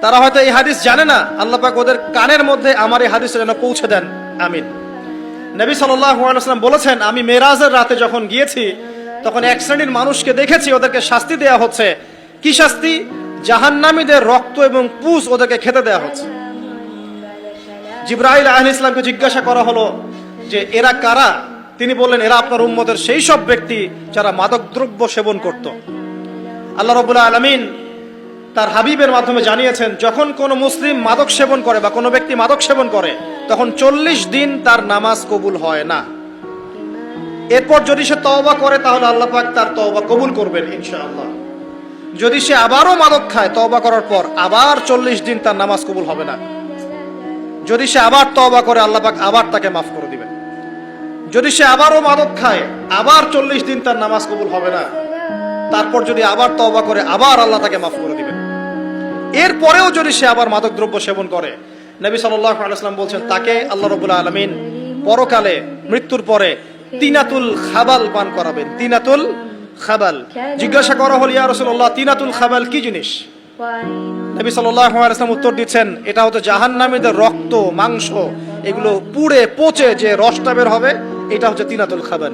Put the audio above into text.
তারা হয়তো এই হাদিস জানে না, আল্লাহ পাক ওদের কানের মধ্যে আমার এই হাদিস যেন পৌঁছে দেন, আমিন। নবী সাল্লাল্লাহু আলাইহি ওয়াসাল্লাম বলেছেন, আমি মেরাজের রাতে যখন গিয়েছি তখন এক শ্রেণীর মানুষকে দেখেছি, ওদেরকে শাস্তি দেয়া হচ্ছে। কি শাস্তি? জাহান্নামীদের রক্ত এবং পুঁজ ওদেরকে খেতে দেয়া হচ্ছে। জিবরাইল আলাইহিস সালামকে জিজ্ঞাসা করা হলো যে এরা কারা? তিনি বললেন, এরা আপনার উম্মতের সেই সব ব্যক্তি যারা মাদকদ্রব্য সেবন করত। আল্লাহ রাব্বুল আলামিন তার হাবিবের মাধ্যমে জানিয়েছেন, যখন কোনো মুসলিম মাদক সেবন করে বা কোনো ব্যক্তি মাদক সেবন করে তখন 40 দিন তার নামাজ কবুল হয় না। এরপর যদি সে তওবা করে তাহলে আল্লাহ পাক তার তওবা কবুল করবেন ইনশাআল্লাহ। যদি সে আবারও মাদক খায় তওবা করার পর, আবার 40 দিন তার নামাজ কবুল হবে না। যদি সে আবার তওবা করে আল্লাহ পাক আবার তাকে মাফ করে দিবেন। যদি সে আবারও মাদক খায়, আবার 40 দিন তার নামাজ কবুল হবে না। তারপর যদি আবার তওবা করে, আবার আল্লাহ তাকে মাফ করে দিবেন। এরপরেও যদি সে আবার মাদকদ্রব্য সেবন করে, নবী সাল্লাল্লাহু আলাইহি ওয়াসাল্লাম বলছেন, তাকে আল্লাহ রাব্বুল আলামিন পরকালে মৃত্যুর পরে তিনাতুল খাবাল পান করাবেন। তিনাতুল খাবাল। জিজ্ঞাসা করা হল, ইয়া রাসূলুল্লাহ, তিনাতুল খাবাল কি জিনিস? নবী সাল্লাল্লাহু আলাইহি ওয়াসাল্লাম উত্তর দিচ্ছেন, এটা হচ্ছে জাহান্নামীদের রক্ত, মাংস, এগুলো পুড়ে পচে যে রসটা বের হবে, এটা হচ্ছে তিনাতুল খাবাল।